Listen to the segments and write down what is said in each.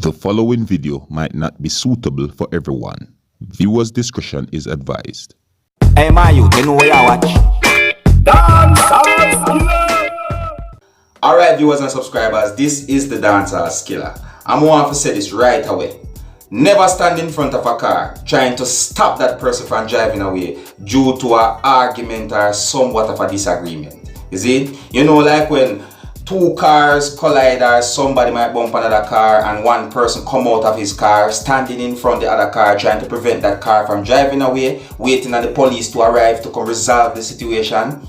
The following video might not be suitable for everyone. Viewers' discretion is advised. Hey, my youth, you know what I watch? Alright, viewers and subscribers, this is the Dancehall Skiller. I'm going to say this right away. Never stand in front of a car trying to stop that person from driving away due to an argument or somewhat of a disagreement. You see? You know, like when two cars collide or somebody might bump another car and one person come out of his car standing in front of the other car trying to prevent that car from driving away, waiting on the police to arrive to come resolve the situation.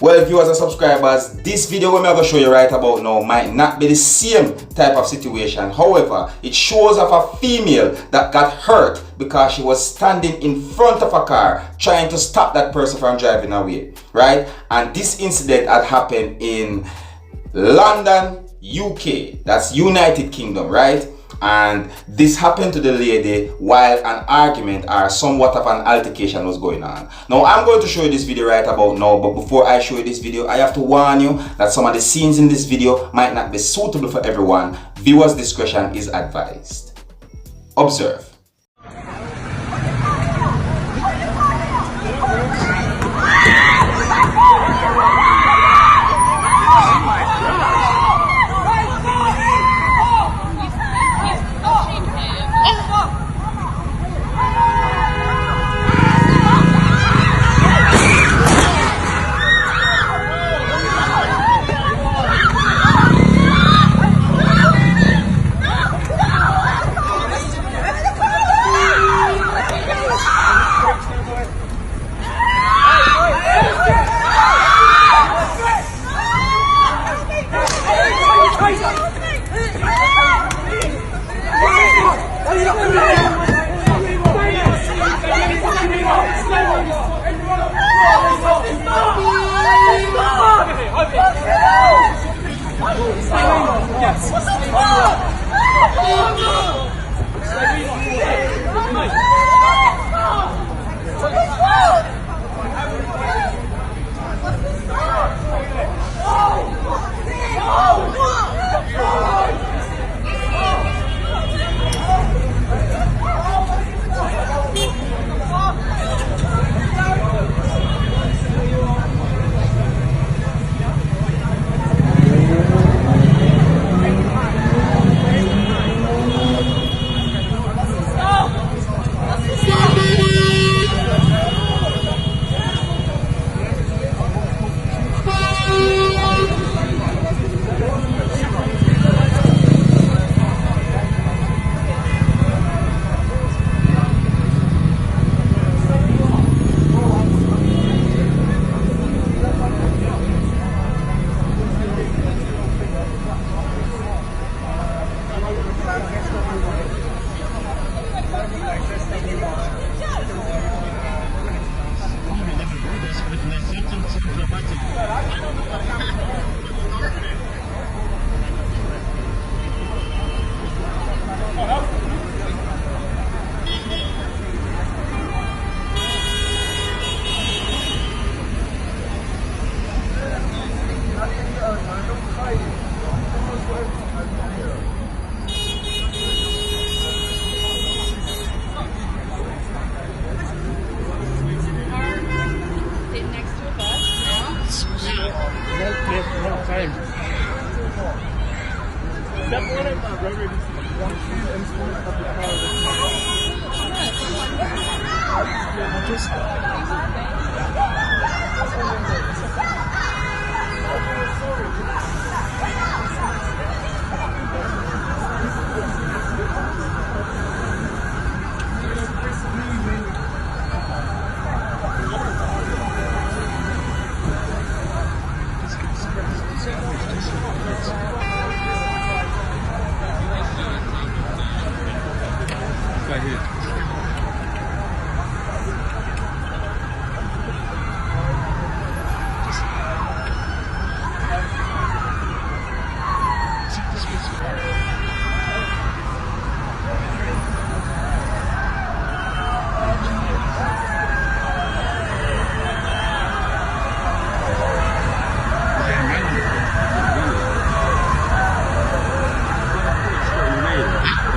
Well, viewers and subscribers, this video I'm going to show you right about now might not be the same type of situation. However, it shows of a female that got hurt because she was standing in front of a car trying to stop that person from driving away, right? And this incident had happened in London, UK, that's United Kingdom, right? And this happened to the lady while an argument or somewhat of an altercation was going on. Now I'm going to show you this video right about now, but before I show you this video, I have to warn you that some of the scenes in this video might not be suitable for everyone. Viewers' discretion is advised. Observe.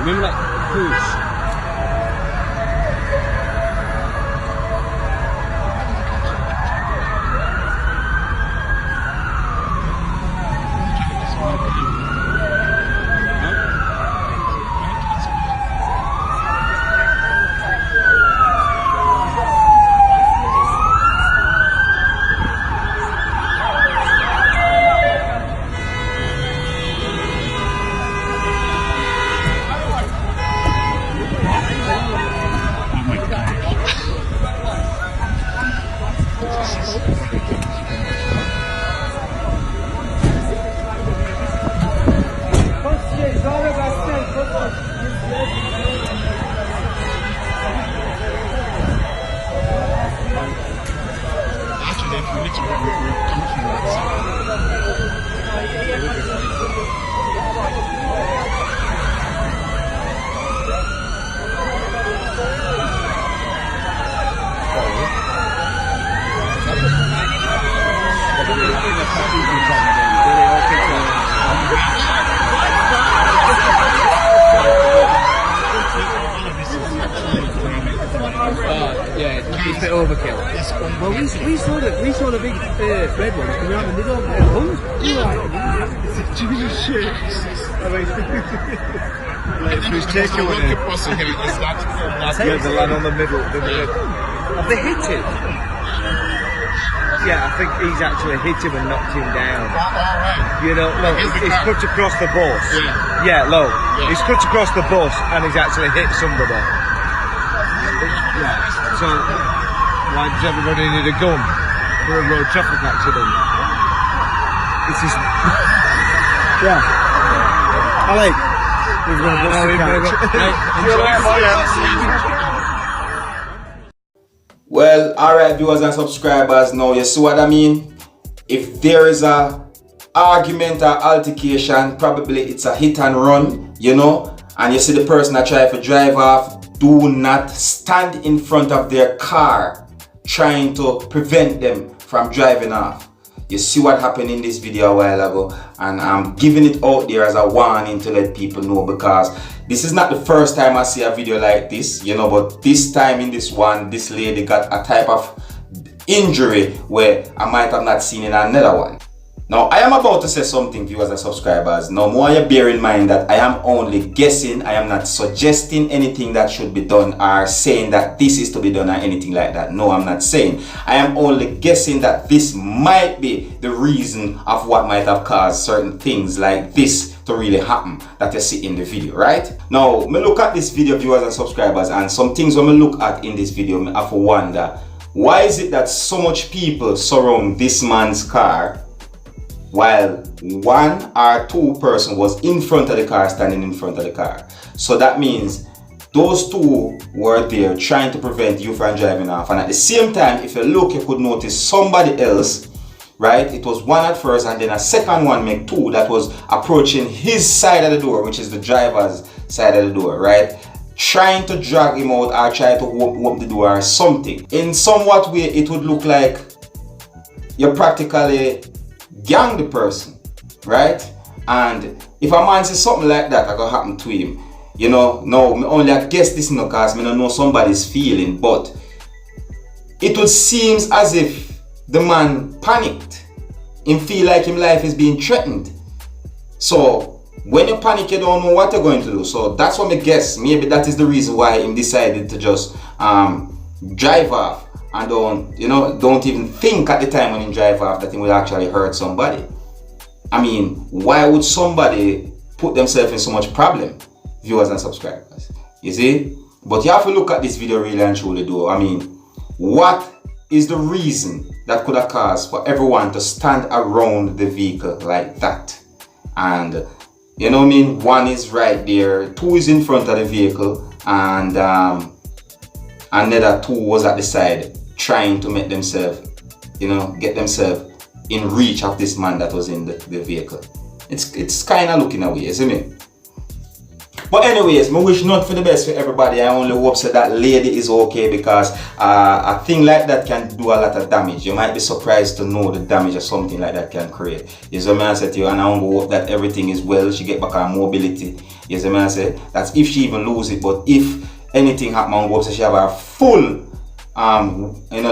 Remember that push? Yeah, it's a bit overkill. Well, we saw the big red one coming out the middle of the hunt. Jesus shit. I mean, who's taking one? The lad on the middle. Have they hit him? Yeah, I think he's actually hit him and knocked him down. You know, look, he's cut across the bus. Yeah, look, he's cut across the bus and he's actually hit somebody. Yeah. So, why does everybody need a gun for a road traffic accident? This is... yeah. Alec, he's going to Well, alright viewers and subscribers, now you see what I mean? If there is a argument or altercation, probably it's a hit and run, you know, and you see the person that try to drive off, do not stand in front of their car trying to prevent them from driving off. You see what happened in this video a while ago, and I'm giving it out there as a warning to let people know, because this is not the first time I see a video like this, you know, but this time in this one, this lady got a type of injury where I might have not seen in another one. Now, I am about to say something, viewers and subscribers. Now, more you bear in mind that I am only guessing. I am not suggesting anything that should be done or saying that this is to be done or anything like that. No, I'm not saying. I am only guessing that this might be the reason of what might have caused certain things like this to really happen that you see in the video, right? Now, me look at this video, viewers and subscribers, and some things when me look at in this video, me have to wonder, why is it that so much people surround this man's car while one or two person was in front of the car, standing in front of the car? So that means those two were there trying to prevent you from driving off, and at the same time, if you look, you could notice somebody else, right? It was one at first and then a second one, make two, that was approaching his side of the door, which is the driver's side of the door, right? Trying to drag him out or try to open the door or something. In somewhat way, it would look like you're practically gang the person, right? And if a man says something like that, that could happen to him, you know, no, me only I guess this no, cause me don't know somebody's feeling, but it would seem as if the man panicked. Him feel like his life is being threatened. So when you panic, you don't know what you're going to do. So that's what me guess. Maybe that is the reason why he decided to just drive off. And don't even think at the time when you drive off that it will actually hurt somebody. I mean, why would somebody put themselves in so much problem, viewers and subscribers? You see? But you have to look at this video really and truly though. I mean, what is the reason that could have caused for everyone to stand around the vehicle like that? And you know what I mean? One is right there, two is in front of the vehicle, and another two was at the side trying to make themselves, get themselves in reach of this man that was in the vehicle. It's kind of looking away, isn't it? But anyways, I wish not for the best for everybody. I only hope so that lady is okay, because a thing like that can do a lot of damage. You might be surprised to know the damage that something like that can create. You see what I said to you, and I only hope that everything is well. She get back her mobility You see me I say? That's if she even lose it, but if anything happen on go up, so she have her full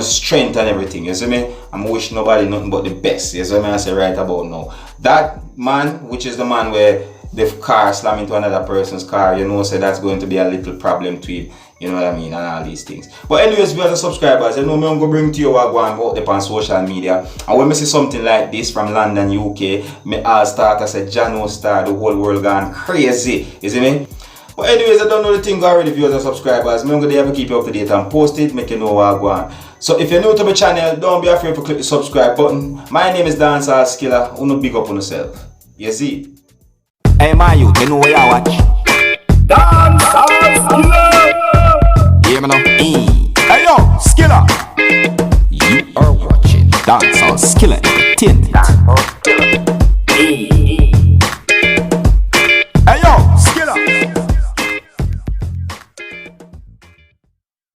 strength and everything. You see me? I'm wish nobody nothing but the best. You see me I say right about now. That man, which is the man where the car slam into another person's car, you know, so that's going to be a little problem to him. You know what I mean, and all these things. But anyways, viewers and subscribers, you know me I'm going to bring to you what going out there on social media. And when I see something like this from London, UK, me all start, I say, Jano star, the whole world gone crazy. You see me? But anyways, I don't know the thing already, viewers and subscribers. I'm going to have to keep you up to date and post it, make you know what going on. So if you're new to my channel, don't be afraid to click the subscribe button. My name is Dancehall Skilla. Uno big up on yourself. You see? Hey, my youth, you know what you watch?